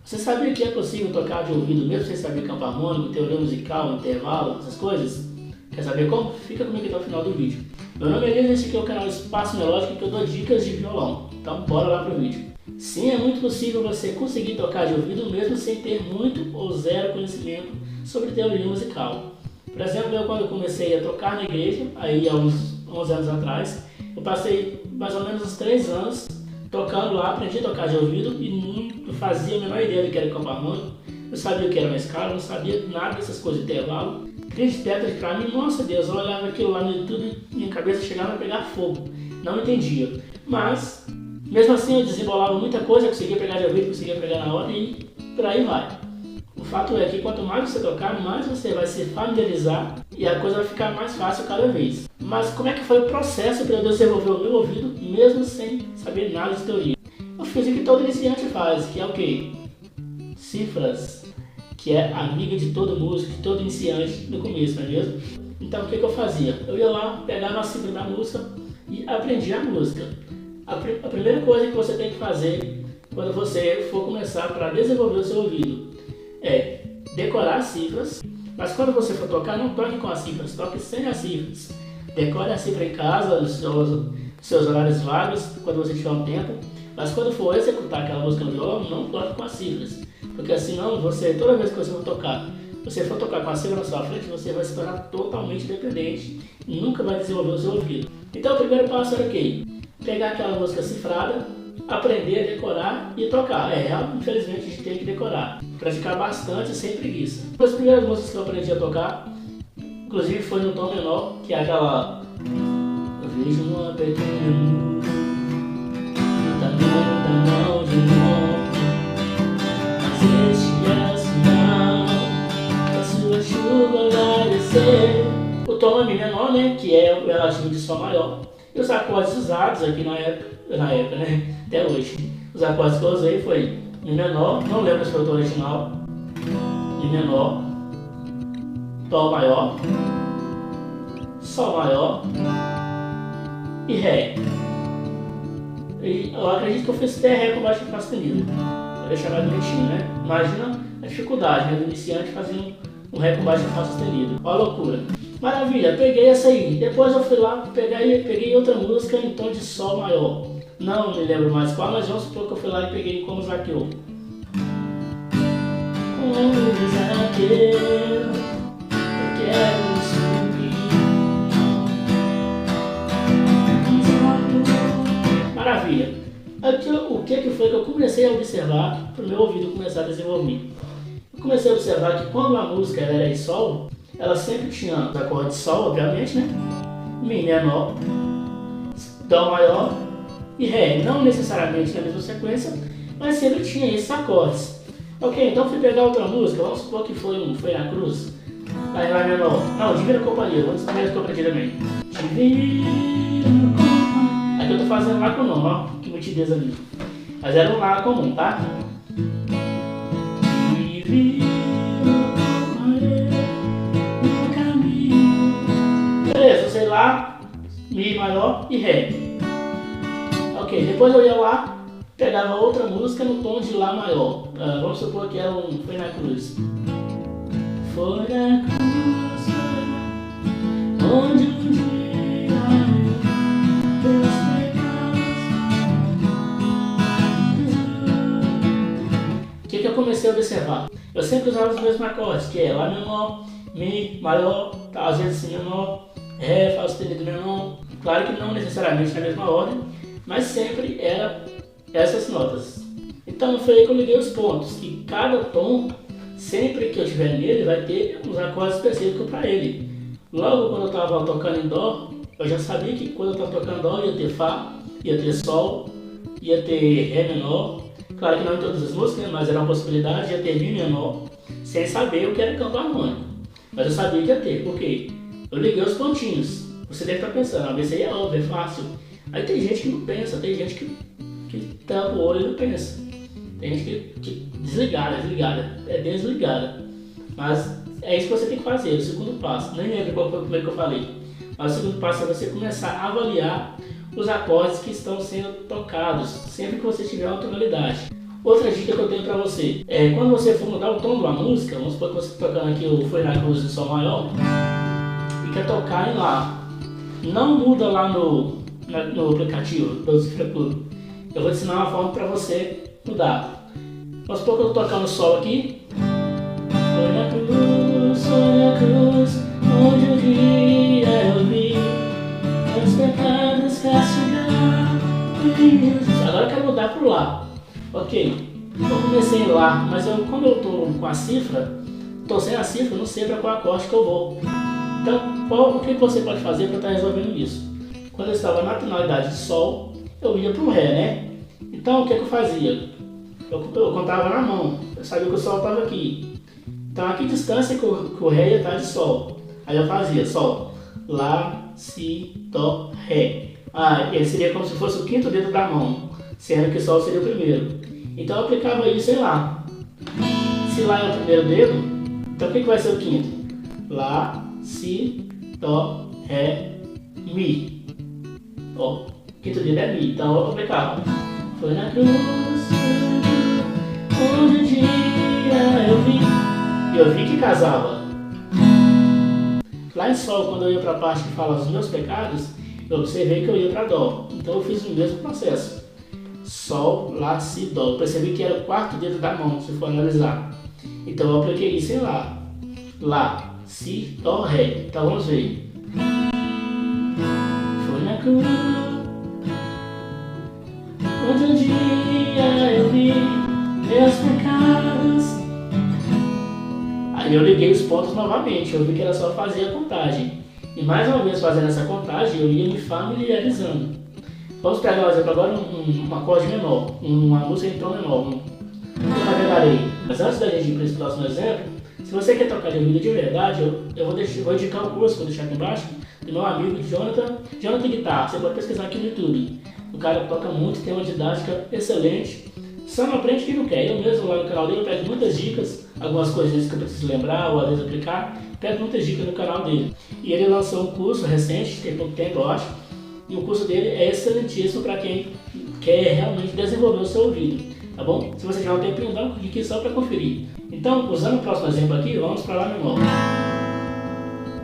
Você sabia que é possível tocar de ouvido mesmo sem saber campo harmônico, teoria musical, intervalo, essas coisas? Quer saber como? Fica comigo até o final do vídeo. Meu nome é Elias e esse aqui é o canal Espaço Melódico, que eu dou dicas de violão. Então bora lá pro vídeo. Sim, é muito possível você conseguir tocar de ouvido mesmo sem ter muito ou zero conhecimento sobre teoria musical. Por exemplo, quando eu comecei a tocar na igreja, aí há uns 11 anos atrás, eu passei mais ou menos uns 3 anos tocando lá, aprendi a tocar de ouvido e não fazia a menor ideia do que era campo harmônico. Eu sabia o que era uma escala, não sabia nada dessas coisas de intervalo. Crise de tétara pra mim, nossa Deus, eu olhava aquilo lá no YouTube e minha cabeça chegava a pegar fogo. Não entendia. Mas, mesmo assim eu desembolava muita coisa, conseguia pegar de ouvido, conseguia pegar na hora e por aí vai. O fato é que quanto mais você tocar, mais você vai se familiarizar e a coisa vai ficar mais fácil cada vez. Mas como é que foi o processo para eu desenvolver o meu ouvido mesmo sem saber nada de teoria? Eu fiz o que todo iniciante faz, que é o quê? Cifras, que é amiga de todo músico, de todo iniciante no começo, não é mesmo? Então o que eu fazia? Eu ia lá, pegava a cifra da música e aprendia a música. A primeira coisa que você tem que fazer quando você for começar para desenvolver o seu ouvido é decorar as cifras, mas quando você for tocar, não toque com as cifras, toque sem as cifras. Decore a cifra em casa, nos seus horários vagos, quando você tiver um tempo, mas quando for executar aquela música no violão, não toque com as cifras, porque senão toda vez que você for tocar com a cifra na sua frente, você vai se tornar totalmente dependente e nunca vai desenvolver o seu ouvido. Então o primeiro passo era o quê? Pegar aquela música cifrada, aprender a decorar e tocar. Infelizmente a gente tem que decorar. Praticar bastante sem preguiça. Uma das primeiras músicas que eu aprendi a tocar, inclusive foi no tom menor, que é aquela... Eu vejo uma pequena nuvem, no tamanho da mão de novo, mas este é o sinal que a sua chuva vai descer. O tom é Mi menor, né, que é o relativo de Sol maior. E os acordes usados aqui na época, né, até hoje. Os acordes que eu usei foi Mi menor, não lembro se foi o tom original, Mi menor, Dó maior, Sol maior e Ré. E eu acredito que eu fiz até Ré com baixo Fá sustenido, para deixar mais bonitinho, né? Imagina a dificuldade, né, do iniciante fazendo um Ré com baixo Fá sustenido. Olha a loucura. Maravilha, peguei essa aí. Depois eu fui lá, peguei outra música em tom de Sol maior. Não me lembro mais qual, mas vamos supor que eu fui lá e peguei como Zaqueu. Como Zaqueu, eu quero subir. Maravilha. Aqui, o que foi que eu comecei a observar para o meu ouvido começar a desenvolver? Eu comecei a observar que quando a música era em Sol, ela sempre tinha os acordes de Sol, obviamente, né? Mi menor, Dó maior e Ré. Não necessariamente na mesma sequência, mas sempre tinha esses acordes. Ok, então fui pegar outra música, vamos supor que foi na Cruz. Aí Lá menor. Não, Divina Companhia, vamos primeiros que eu aprendi também. Divina Companhia. Aqui eu tô fazendo Lá com o nome, ó, que nitidez ali. Mas era um Lá comum, tá? Beleza, sei lá, Mi maior e Ré. Ok, depois eu ia lá, pegava outra música no tom de Lá maior. Vamos supor que foi na Cruz. Foi na cruz, onde um dia teus pecados. O que eu comecei a observar? Eu sempre usava os mesmos acordes, que é Lá menor, Mi maior, às vezes Si menor, Ré, Fá sustenido menor. Claro que não necessariamente na mesma ordem, mas sempre era essas notas. Então foi aí que eu liguei os pontos, que cada tom, sempre que eu estiver nele, vai ter uns acordes específicos para ele. Logo quando eu estava tocando em Dó, eu já sabia que quando eu estava tocando Dó ia ter Fá, ia ter Sol, ia ter Ré menor. Claro que não em todas as músicas, né, mas era uma possibilidade, ia ter Mi menor, sem saber o que era campo harmônico. Mas eu sabia que ia ter, por quê? Eu liguei os pontinhos. Você deve estar pensando, isso aí é óbvio, é fácil. Aí tem gente que não pensa, tem gente que tampa o olho e não pensa. Tem gente que desligada. Mas é isso que você tem que fazer, o segundo passo. Nem lembro qual foi o primeiro que eu falei. Mas o segundo passo é você começar a avaliar os acordes que estão sendo tocados, sempre que você tiver uma tonalidade. Outra dica que eu tenho para você é quando você for mudar o tom de uma música, vamos supor que você está tocando aqui o Foi na Cruz de Sol maior e quer tocar em Lá. Não muda lá no aplicativo do Club. Eu vou te ensinar uma forma para você mudar. Vamos supor que eu estou tocando Sol aqui. Foi na cruz, onde um dia eu vi meus pecados castigar. Agora eu quero mudar para o Lá. Ok, eu comecei lá, mas como eu estou com a cifra, estou sem a cifra, não sei para qual acorde que eu vou. Então, o que você pode fazer para estar resolvendo isso? Quando eu estava na tonalidade de Sol, eu ia para o Ré, né? Então, o que eu fazia? Eu contava na mão, eu sabia que o Sol estava aqui. Então, a que distância que o Ré ia estar de Sol? Aí eu fazia Sol, Lá, Si, Dó, Ré. Ele seria como se fosse o quinto dedo da mão, sendo que Sol seria o primeiro. Então eu aplicava isso em Lá. Se Lá é o primeiro dedo, então o que vai ser o quinto? Lá, Si, Dó, Ré, Mi. Ó, quinto dedo é Mi, então eu aplicava. Foi na cruz, onde um dia eu vi. E eu vi que casava. Lá em Sol, quando eu ia para a parte que fala os meus pecados, eu observei que eu ia para Dó. Então eu fiz o mesmo processo. Sol, Lá, Si, Dó. Eu percebi que era o quarto dedo da mão, se for analisar. Então eu apliquei isso em Lá. Lá, Si, Dó, Ré. Então vamos ver. Foi na cruz, onde um dia eu vi meus pecados. Aí eu liguei os pontos novamente. Eu vi que era só fazer a contagem. E mais uma vez fazendo essa contagem, eu ia me familiarizando. Vamos pegar, por exemplo, agora um acorde menor, uma música em tom menor, eu navegarei. Mas antes da gente ir para esse próximo exemplo, se você quer tocar de ouvido de verdade, eu vou indicar o curso, vou deixar aqui embaixo, do meu amigo Jonathan Guitar. Você pode pesquisar aqui no YouTube. O cara toca muito, tem uma didática excelente. Só não aprende quem não quer. Eu mesmo lá no canal dele eu pego muitas dicas, algumas coisas que eu preciso lembrar ou às vezes aplicar, pego muitas dicas no canal dele. E ele lançou um curso recente, tem pouco tempo eu acho, e o curso dele é excelentíssimo para quem quer realmente desenvolver o seu ouvido, tá bom? Se você tiver um tempinho, dá um clique só para conferir. Então, usando o próximo exemplo aqui, vamos para Lá menor.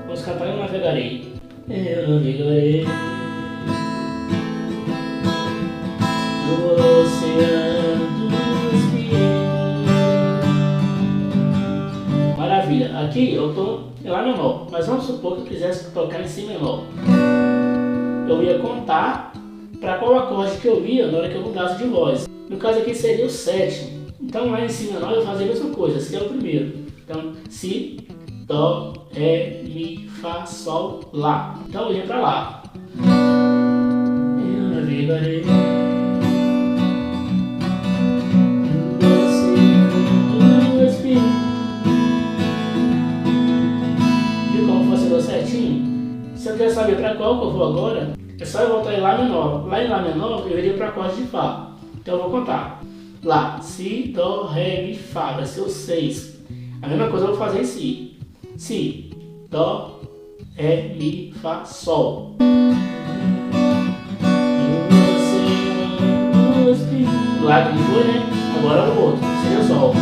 Vamos cantar Eu Navegarei. Eu navegarei no oceano do Espírito. Maravilha, aqui eu estou em Lá menor, mas vamos supor que eu quisesse tocar em Si menor. Eu ia contar para qual acorde que eu ia na hora que eu mudasse de voz. No caso aqui seria o sétimo. Então lá em Si menor eu fazia a mesma coisa, Si é o primeiro. Então Si, Dó, Ré, Mi, Fá, Sol, Lá. Então eu ia para Lá. Eu navegarei no oceano do Espírito. Viu como funcionou certinho? Se eu quer saber para qual que eu vou agora, é só eu voltar em Lá menor. Lá em Lá menor eu iria para acorde de Fá. Então eu vou contar. Lá, Si, Dó, Ré, Mi, Fá. Vai ser o 6. A mesma coisa eu vou fazer em Si. Si, Dó, Ré, Mi, Fá, Sol. Lá que foi, né? Agora o outro. Seria o Sol.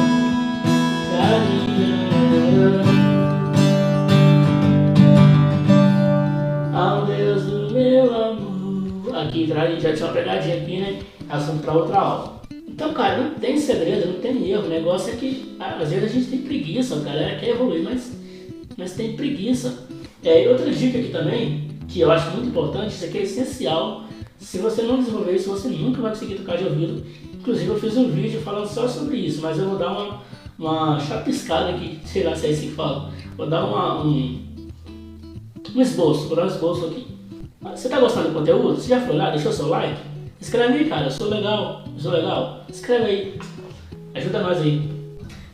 Ao Deus do meu amor. Aqui já tinha uma pegadinha aqui, né? Assunto para outra aula. Então, cara, não tem segredo, não tem erro. O negócio é que às vezes a gente tem preguiça. A galera quer evoluir, mas tem preguiça. E outra dica aqui também, que eu acho muito importante, isso aqui é essencial. Se você não desenvolver isso, você nunca vai conseguir tocar de ouvido. Inclusive eu fiz um vídeo falando só sobre isso, mas eu vou dar uma chapiscada aqui, sei lá se é isso que fala. Vou dar um esboço, vou dar um esboço aqui. Você tá gostando do conteúdo? Você já foi lá, deixou seu like? Escreve aí, cara, eu sou legal. Escreve aí, ajuda nós aí.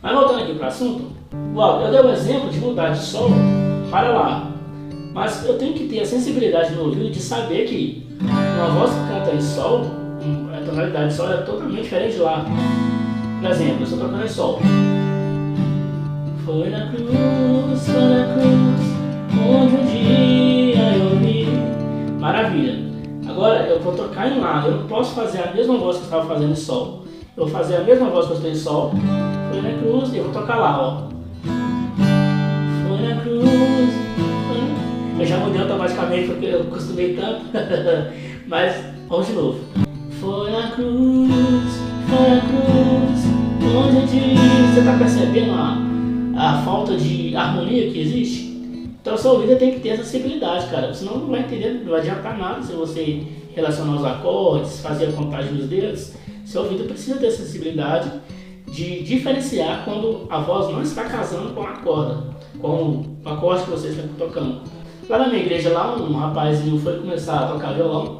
Mas voltando aqui para o assunto, eu dei um exemplo de mudar de Sol para Lá. Mas eu tenho que ter a sensibilidade no ouvido de saber que uma voz que canta em Sol, a tonalidade de Sol é totalmente diferente de Lá. Por exemplo, eu estou tocando em Sol. Foi na cruz, onde um dia eu vi. Maravilha. Agora eu vou tocar em Lá. Eu não posso fazer a mesma voz que eu estava fazendo em Sol. Eu vou fazer a mesma voz que eu estou em sol. Foi na cruz, e eu vou tocar lá, ó. Foi na cruz. Eu já mudei automaticamente porque eu acostumei tanto. Mas vamos de novo. Foi na cruz, onde eu disse. Você está percebendo a falta de harmonia que existe? Então sua ouvida tem que ter essa sensibilidade, cara. Senão não vai entender, não vai adiantar nada se você relacionar os acordes, fazer a contagem dos dedos. Seu ouvido precisa ter essa sensibilidade de diferenciar quando a voz não está casando com a corda, com o acorde que você está tocando. Lá na minha igreja, lá um rapazinho foi começar a tocar violão,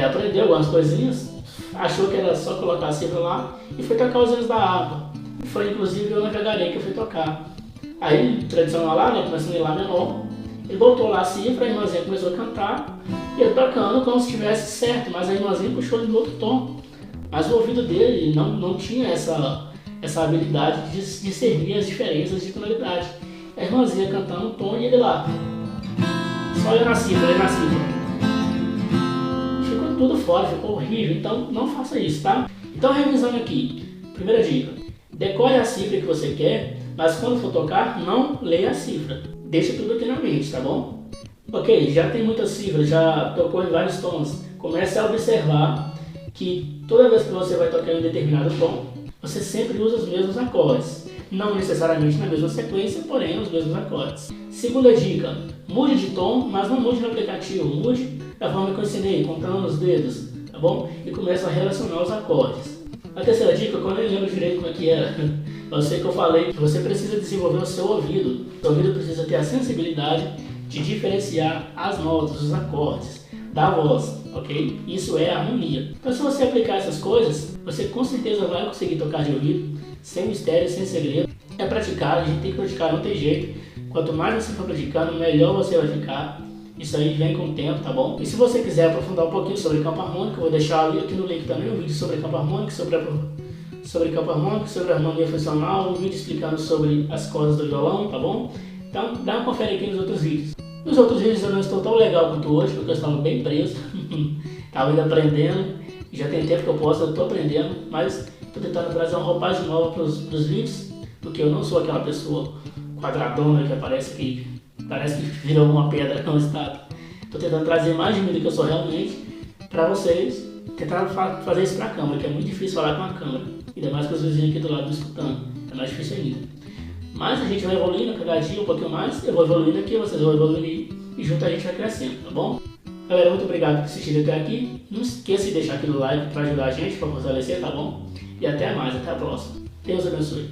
aprendeu algumas coisinhas, achou que era só colocar a cifra lá e foi tocar os hinos da harpa. Foi inclusive eu navegarei que eu fui tocar. Aí, tradicional lá, né, começando em Lá menor, ele botou lá a cifra, a irmãzinha começou a cantar, e ele tocando como se estivesse certo, mas a irmãzinha puxou ele no outro tom. Mas o ouvido dele não tinha essa habilidade de discernir as diferenças de tonalidade. A irmãzinha cantando um tom e ele lá. Só olha na cifra, olha na cifra. Ficou tudo fora, ficou horrível, então não faça isso, tá? Então revisando aqui, primeira dica, decore a cifra que você quer, mas quando for tocar, não leia a cifra. Deixa tudo aqui na mente, tá bom? Ok, já tem muitas cifras, já tocou em vários tons. Comece a observar que toda vez que você vai tocar em um determinado tom, você sempre usa os mesmos acordes. Não necessariamente na mesma sequência, porém os mesmos acordes. Segunda dica, mude de tom, mas não mude no aplicativo. Mude da forma que eu ensinei, contando os dedos, tá bom? E comece a relacionar os acordes. A terceira dica, quando eu lembro direito como é que era, eu sei que eu falei que você precisa desenvolver o seu ouvido. O seu ouvido precisa ter a sensibilidade de diferenciar as notas, os acordes da voz, ok? Isso é harmonia. Então se você aplicar essas coisas, você com certeza vai conseguir tocar de ouvido, sem mistério, sem segredo. É praticar, a gente tem que praticar, não tem jeito. Quanto mais você for praticando, melhor você vai ficar. Isso aí vem com o tempo, tá bom? E se você quiser aprofundar um pouquinho sobre campo harmônico, eu vou deixar ali aqui no link também um vídeo sobre campo harmônico, sobre campo harmônico, sobre harmonia funcional, um vídeo explicando sobre as cordas do violão, tá bom? Então dá uma confere aqui nos outros vídeos. Nos outros vídeos eu não estou tão legal quanto hoje, porque eu estava bem preso, estava ainda aprendendo, já tem tempo que eu posto, eu estou aprendendo, mas estou tentando trazer uma roupagem nova para os vídeos, porque eu não sou aquela pessoa quadradona que parece que virou uma pedra com estátua. Estou tentando trazer mais de mim do que eu sou realmente para vocês, tentar fazer isso para a câmera, que é muito difícil falar com a câmera, ainda mais com os vizinhos aqui do lado me escutando, é mais difícil ainda. Mas a gente vai evoluindo cada dia um pouquinho mais, eu vou evoluindo aqui, vocês vão evoluindo e junto a gente vai crescendo, tá bom? Galera, muito obrigado por assistir até aqui. Não esqueça de deixar aqui no like para ajudar a gente, para fortalecer, tá bom? E até mais, até a próxima. Deus abençoe.